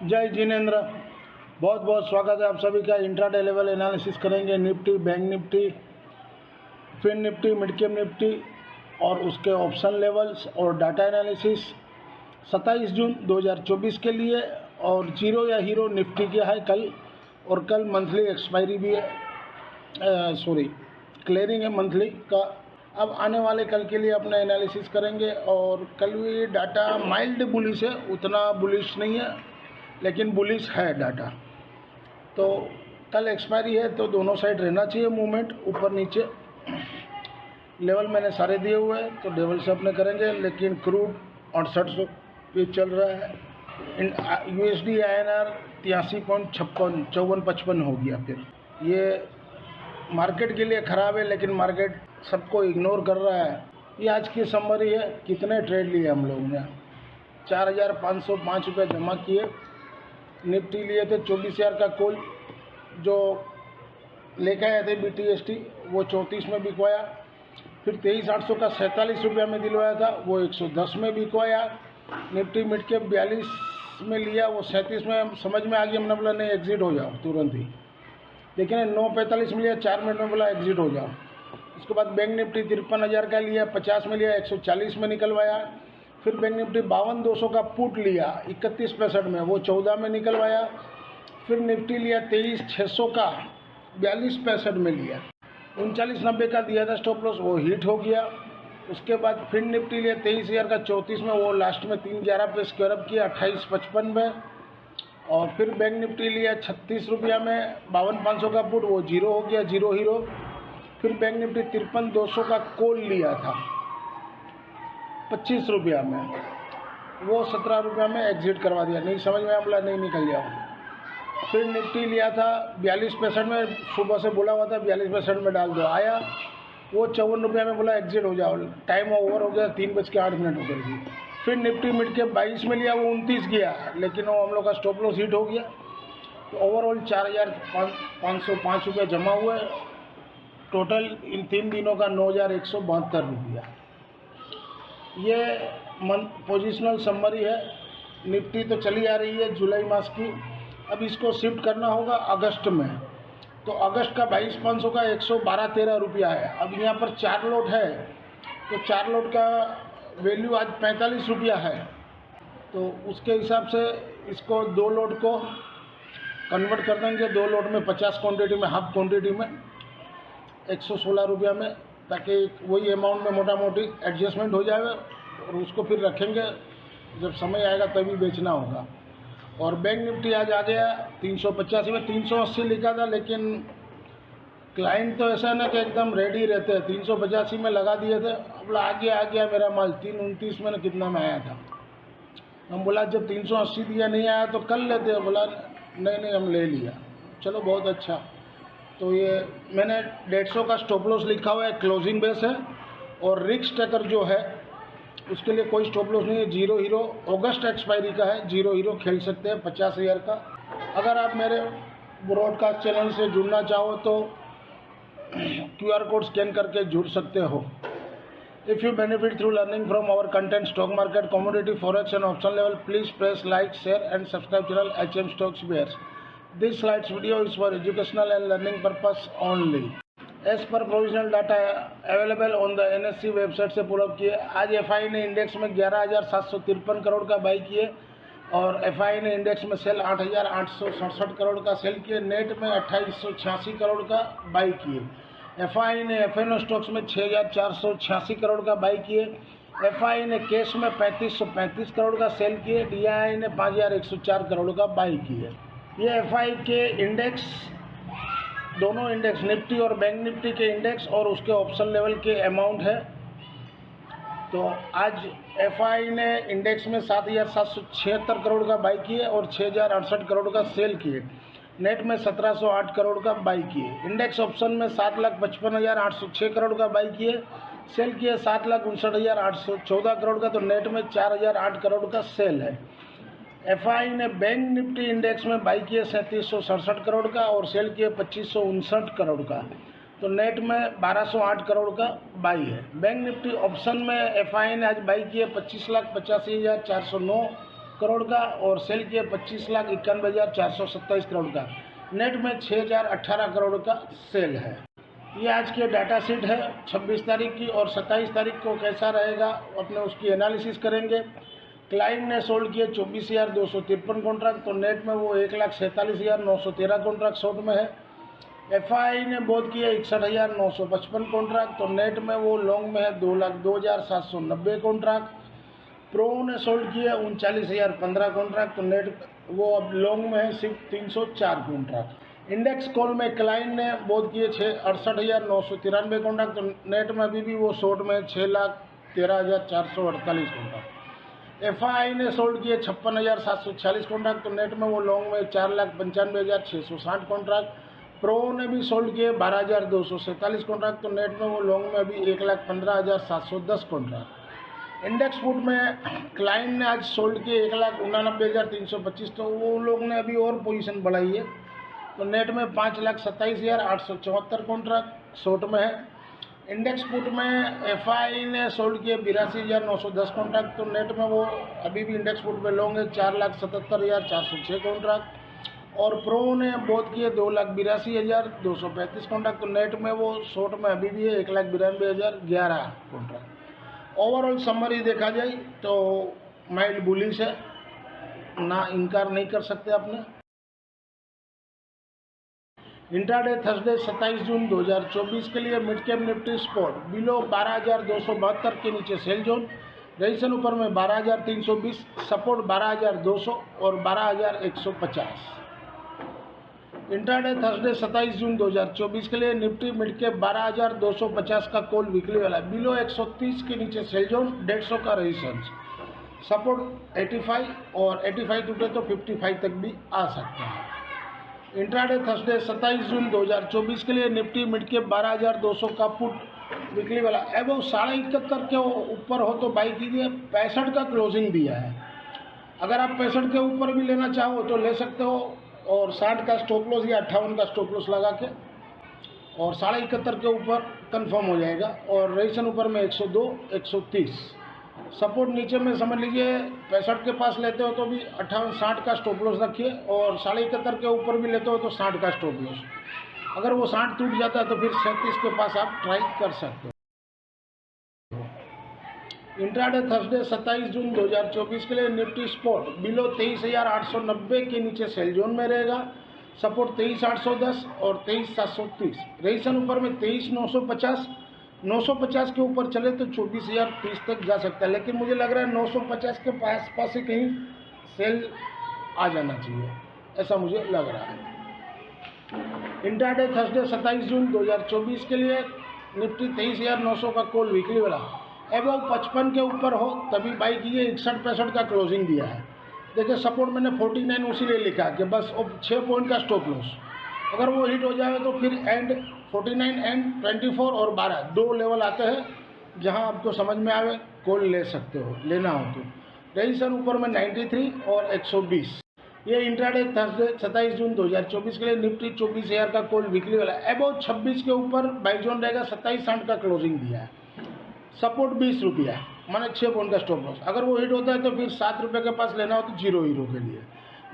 जय जिनेन्द्र। बहुत बहुत स्वागत है आप सभी का। इंट्राडे लेवल एनालिसिस करेंगे Nifty, bank Nifty, fin Nifty, mid cap Nifty और उसके ऑप्शन लेवल्स और डाटा एनालिसिस 27 जून 2024 के लिए। और जीरो या हीरो निफ्टी क्या है कल, और कल मंथली एक्सपायरी भी है, क्लियरिंग है मंथली का। अब आने वाले कल के लिए अपना एनालिसिस करेंगे। और कल भी डाटा माइल्ड बुलिश है, उतना बुलिश नहीं है लेकिन बुलिश है डाटा। तो कल एक्सपायरी है तो दोनों साइड रहना चाहिए मूवमेंट, ऊपर नीचे। लेवल मैंने सारे दिए हुए हैं तो लेवल से अपने करेंगे। लेकिन क्रूड 6800 पे चल रहा है। USD INR 83.54 हो गया। फिर ये मार्केट के लिए ख़राब है लेकिन मार्केट सबको इग्नोर कर रहा है। ये आज की समरी है। कितने ट्रेड लिए हम लोगों ने? 4505 रुपये जमा किए। निफ्टी लिए थे 24,000 का कॉल, जो लेकर आए थे BTST, वो 34 में बिकवाया। फिर 23,800 का 47 रुपया में दिलवाया था, वो 110 में बिकवाया। निफ्टी मिड कैप 42 में लिया, वो 37 में समझ में आ गया, हमने बोला नहीं एग्जिट हो जाओ तुरंत ही। लेकिन 9:45 में लिया, 4 मिनट में बोला एग्जिट हो जाओ। उसके बाद बैंक निफ्टी 53,000 का लिया, 50 में लिया, 140 में निकलवाया। फिर बैंक निफ्टी 52,200 का पुट लिया 31.65 में, वो 14 में निकलवाया। फिर निफ्टी लिया 23,600 का 42.65 में लिया, 39.90 का दिया था स्टॉप लॉस, वो हिट हो गया। उसके बाद फिर निफ्टी लिया 23,000 का 34 में, वो लास्ट में 3.11 पे स्क्वायर अप किया 28.55 में। और फिर बैंक निफ्टी लिया 36 रुपया में 52,500 का पुट, वो जीरो हो गया, जीरो हीरो। फिर बैंक निफ्टी 53,200 का कॉल लिया था 25 रुपया में, वो 17 रुपया में एग्जिट करवा दिया। नहीं समझ में बोला नहीं निकल जाओ। फिर निफ्टी लिया था 42.65 में, सुबह से बोला हुआ था 42.65 में डाल दो, आया वो 54 रुपया में, बोला एग्जिट हो जाओ। टाइम ओवर हो गया, 3:08 हो गई। फिर निफ्टी मिड कैप 22 में लिया, वो 29 गया, लेकिन वो हम लोग का स्टॉप लॉस हिट हो गया। तो ओवरऑल 4,505 रुपये जमा हुए। टोटल इन 3 दिनों का 9,172 रुपया। ये पोजिशनल समरी है। निफ्टी तो चली आ रही है जुलाई मास की, अब इसको शिफ्ट करना होगा अगस्त में। तो अगस्त का 22,500 का 112-13 रुपया है। अब यहाँ पर 4 लोट है तो 4 लोट का वैल्यू आज 45 रुपया है। तो उसके हिसाब से इसको 2 लोट को कन्वर्ट कर देंगे। 2 लोट में 50 क्वान्टिटी में, हाफ क्वान्टिटी में 116 रुपया में, ताकि वही अमाउंट में मोटा मोटी एडजस्टमेंट हो जाए। और उसको फिर रखेंगे, जब समय आएगा तभी बेचना होगा। और बैंक निफ्टी आज आ गया 385 में, 380 लिखा था, लेकिन क्लाइंट तो ऐसा ना कि एकदम रेडी रहते हैं, 385 में लगा दिए थे। बोला आ गया मेरा माल 329 में, कितना में आया था। हम बोला जब 380 दिया नहीं आया तो कर लेते। बोला नहीं हम ले लिया। चलो बहुत अच्छा। तो ये मैंने 150 का स्टॉप लॉस लिखा हुआ है, क्लोजिंग बेस है। और रिस्क टेकर जो है उसके लिए कोई स्टॉप लॉस नहीं है, जीरो हीरो। अगस्त एक्सपायरी का है, जीरो हीरो खेल सकते हैं 50,000 का। अगर आप मेरे ब्रॉडकास्ट चैनल से जुड़ना चाहो तो QR कोड स्कैन करके जुड़ सकते हो। If you benefit through learning from our content stock market, commodity, forex and option level, please press like, share and subscribe channel HM Stocks Bears. This slides video is for educational and learning purpose only. As per provisional data available on the NSE website से pull up किए। आज FI ने index में 11,753 करोड़ का by किए, और FI ने index में सेल 8,867 करोड़ का सेल किए। नेट में 2,886 करोड़ का बाई किए। FI ने FNO स्टॉक्स में 6,486 करोड़ का बाई किए। FI ने कैश में 3,535 करोड़ का सेल किए। DII ने 5,104 करोड़ का बाई किए। ये FI के इंडेक्स, दोनों इंडेक्स निफ्टी और बैंक निफ्टी के इंडेक्स और उसके ऑप्शन लेवल के अमाउंट है। तो आज FI ने इंडेक्स में 7,776 करोड़ का बाई किए और 6,068 करोड़ का सेल किए। नेट में 1,708 करोड़ का बाई किए। इंडेक्स ऑप्शन में 7,55,806 करोड़ का बाई किए, सेल किए 7,59,814 करोड़ का। तो नेट में 4,008 करोड़ का सेल है। FI ने बैंक निफ्टी इंडेक्स में बाई किए 3,767 करोड़ का और सेल किए 2,559 करोड़ का। तो नेट में 1,208 करोड़ का बाई है। बैंक निफ्टी ऑप्शन में FI ने आज बाई किए 25,85,409 करोड़ का और सेल किए 25,91,427 करोड़ का। नेट में 6,018 करोड़ का सेल है। ये आज के डाटा शीट है 26 तारीख की, और 27 तारीख को कैसा रहेगा अपने उसकी एनालिसिस करेंगे। क्लाइंट ने सोल्ड किए 24,253 कॉन्ट्रैक्ट, तो नेट में वो 1,47,913 कॉन्ट्रैक्ट शॉर्ट में है। एफआई ने बोध किए 61,955 कॉन्ट्रैक्ट, तो नेट में वो लॉन्ग में है 2,02,790 कॉन्ट्रैक्ट। प्रो ने सोल्ड किए 39,015 कॉन्ट्रैक्ट, तो नेट वो अब लॉन्ग में है सिर्फ 304 कॉन्ट्रैक्ट। इंडेक्स कॉल में क्लाइंट ने बोध किए 68,993 कॉन्ट्रैक्ट, तो नेट में अभी भी वो शॉर्ट में 6,13,448 कॉन्ट्रैक्ट। एफआई ने सोल्ड किए 56,746 कॉन्ट्रैक्ट, तो नेट में वो लॉन्ग में 4,95,660 कॉन्ट्रैक्ट। प्रो ने भी सोल्ड किए 12,247 कॉन्ट्रैक्ट, तो नेट में वो लॉन्ग में अभी 1,15,710 कॉन्ट्रैक्ट। इंडेक्स फुट में क्लाइंट ने आज सोल्ड किए 1,89,325, तो वो लोग ने अभी और पोजीशन बढ़ाई है, तो नेट में 5,27,874 कॉन्ट्रैक्ट शॉर्ट में है। इंडेक्स फुट में एफआई ने सोल्ड किए 82,910 कॉन्ट्रैक्ट, तो नेट में वो अभी भी इंडेक्स फुट में लॉन्ग है 4,77,406 कॉन्ट्रैक्ट। और प्रो ने बोध किए 2,82,235 कॉन्ट्रैक्ट, तो नेट में वो शॉर्ट में अभी भी है 1,92,011 कॉन्ट्रैक्ट। ओवरऑल समरी देखा जाए तो माइल्ड बुलिश है, ना इनकार नहीं कर सकते आपने। इंट्राडे थर्सडे 27 जून 2024 के लिए mid cap Nifty spot below 12,272 के नीचे सेल जोन, रजिस्ट्रेशन ऊपर में 12,320, सपोर्ट 12,200 और 12,150। इंट्राडे थर्सडे 27 जून 2024 के लिए निफ्टी मिड कैप 12,250 का कॉल वीकली वाला बिलो 130 के नीचे सेल जोन, 150 का रेजिस्टेंस, सपोर्ट 85 और 85 टूटे तो 55 तक भी आ सकता है। इंट्राडे थर्सडे 27 जून 2024 के लिए निफ्टी मिड कैप 12,200 का पुट वीकली वाला एवं 71.5 के ऊपर हो तो बाई कीजिए। 65 का क्लोजिंग दिया है, अगर आप 65 के ऊपर भी लेना चाहो तो ले सकते हो, और 60 का स्टॉप लॉस या 58 का स्टॉप लॉस लगा के, और 71.5 के ऊपर कंफर्म हो जाएगा। और रेजिस्टेंस ऊपर में 102, 130, सपोर्ट नीचे में समझ लीजिए 65 के पास लेते हो तो भी 58, 60 का स्टॉप लॉस रखिए, और 71.5 के ऊपर भी लेते हो तो 60 का स्टॉप लॉस। अगर वो 60 टूट जाता है तो फिर 37 के पास आप ट्राई कर सकते हो। इंट्राडे थर्सडे 27 जून 2024 के लिए निफ्टी स्पॉट बिलो 23,890 के नीचे सेल जोन में रहेगा, सपोर्ट 23,810 और 23,730, रेजिस्टेंस ऊपर में 23,950। 950 के ऊपर चले तो 24,030 तक जा सकता है, लेकिन मुझे लग रहा है 950 के पास से कहीं सेल आ जाना चाहिए, ऐसा मुझे लग रहा है। इंट्राडे थर्सडे 27 जून 2024 के लिए निफ्टी 23,900 का कॉल वीकली वाला एवं 55 के ऊपर हो तभी बाई कीजिए। 61-65 का क्लोजिंग दिया है। देखिए सपोर्ट मैंने 49 उसी लिए लिखा कि बस अब 6 पॉइंट का स्टॉप लॉस, अगर वो हिट हो जाए तो फिर एंड 49 एंड 24 और 12 दो लेवल आते हैं जहां आपको समझ में आवे कॉल ले सकते हो, लेना हो तो। रेजिस्टेंस ऊपर में 93 और 120। ये इंट्राडे थर्सडे 27 जून 2024 के लिए निफ्टी 24,000 का कॉल वीकली वाला अबाउट 26 के ऊपर बाई जोन रहेगा। 27.60 का क्लोजिंग दिया है, सपोर्ट 20 रुपया, माने 6 पॉइंट का स्टॉप लॉस। अगर वो हिट होता है तो फिर 7 रुपये के पास लेना हो तो 0 हीरो के लिए।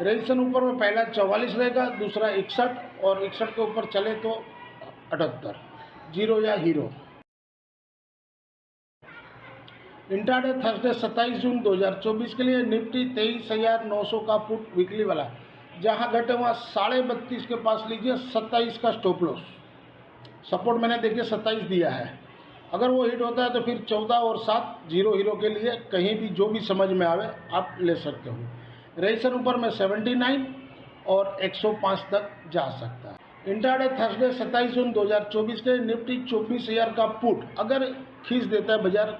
रेजिस्टेंस ऊपर में पहला 44 रहेगा, दूसरा 61 और 61 के ऊपर चले तो 78, 0 या हीरो। इंट्राडे थर्सडे 27 जून 2024 के लिए निफ्टी 23,900 का पुट वीकली वाला, जहां घटे वहाँ 32.5 के पास लीजिए। 27 का स्टॉप लॉस, सपोर्ट मैंने देखिए 27 दिया है। अगर वो हिट होता है तो फिर 14 और 7 0 हीरो के लिए कहीं भी जो भी समझ में आवे आप ले सकते हो। रेजिस्टेंस ऊपर में 79 और 105 तक जा सकता है। इंट्राडे थर्सडे 27 जून 2024 के निफ्टी 24,000 का पुट अगर खींच देता है बाजार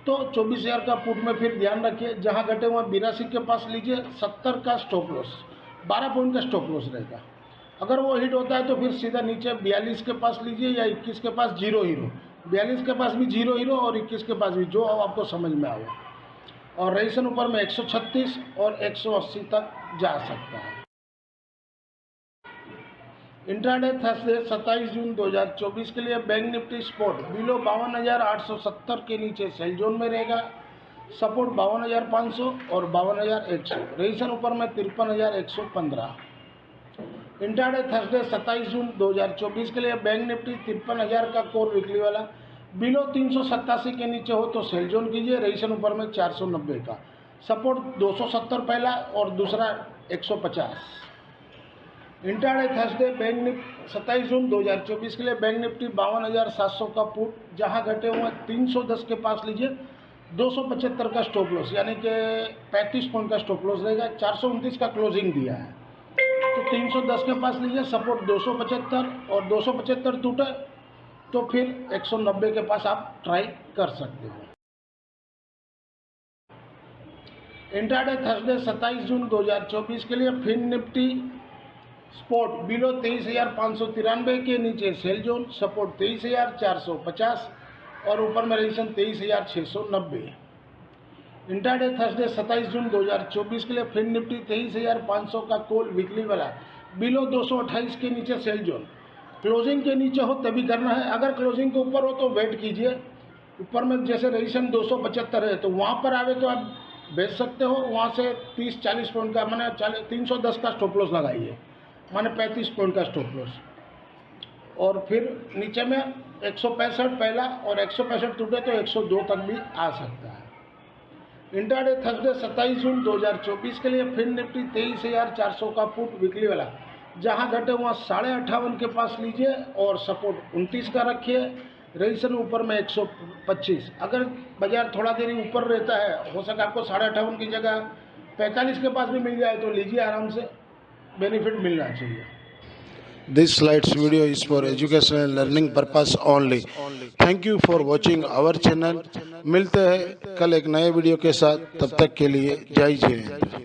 तो 24,000 का पुट में फिर ध्यान रखिए, जहां घटे वहाँ 82 के पास लीजिए। 70 का स्टॉप लॉस, 12 पॉइंट का स्टॉप लॉस रहेगा। अगर वो हिट होता है तो फिर सीधा नीचे 42 के पास लीजिए या 21 के पास 0 हीरो। 42 के पास भी 0 हीरो और 21 के पास भी, जो आपको समझ में आए। और रेजिस्टेंस ऊपर में 136 और 180 तक जा सकता है। इंट्राडे थर्सडे 27 जून 2024 के लिए बैंक निफ्टी स्पॉट बिलो 52,870 के नीचे सेल जोन में रहेगा, सपोर्ट 52,500 और 52,100। रजिस्ट्रेशन ऊपर में 53,115। इंट्राडे थर्सडे 27 जून 2024 के लिए बैंक निफ्टी 53,000 का कोर वीकली वाला बिलो 387 के नीचे हो तो सेल जोन कीजिए। रजिस्ट्रेशन ऊपर में 490 का। सपोर्ट 270 पहला और दूसरा 150। Intraday Thursday bank Nifty 27 June 2024 के लिए बैंक निफ्टी 52,700 का पुट, जहां घटे हुए 310 के पास लीजिए। 275 का स्टॉप लॉस यानी कि 35 पॉइंट का स्टॉप लॉस रहेगा। 429 का क्लोजिंग दिया है तो 310 के पास लीजिए। सपोर्ट 275 और 275 टूटे तो फिर 190 के पास आप ट्राई कर सकते हो। इंट्राडे थर्सडे 27 जून 2024 के लिए फिन निफ्टी स्पॉट बिलो 23,593 के नीचे सेल जोन। सपोर्ट 23,450 और ऊपर में रजिस्ट्रेशन 23,690। इंट्राडे थर्सडे 27 जून 2024 के लिए फिन निफ्टी 23,500 का कॉल वीकली वाला बिलो 228 के नीचे सेल जोन। क्लोजिंग के नीचे हो तभी करना है। अगर क्लोजिंग के ऊपर हो तो वेट कीजिए। ऊपर में जैसे रजिस्ट्रेशन 275 है तो वहाँ पर आवे तो आप बेच सकते हो। वहाँ से 30-40 पॉइंट का माने 310 का स्टॉप लॉस लगाइए, माने 35 पॉइंट का स्टॉप लॉस। और फिर नीचे में 165 पहला और 165 टूटे तो 102 तक भी आ सकता है। इंट्राडे थर्सडे 27 जून 2024 के लिए फिन निफ्टी 23,400 का पुट वीकली वाला, जहां घटे वहाँ 58.5 के पास लीजिए और सपोर्ट 29 का रखिए। रजिस्ट्रेशन ऊपर में 125। अगर बाजार थोड़ा देरी ऊपर रहता है, हो सके आपको 58.5 की जगह 45 के पास भी मिल जाए तो लीजिए, आराम से बेनिफिट मिलना चाहिए। This slides video is for educational and learning purpose only. Thank you for watching our channel. मिलते हैं कल एक नए वीडियो के साथ, तब तक के लिए जय हिंद।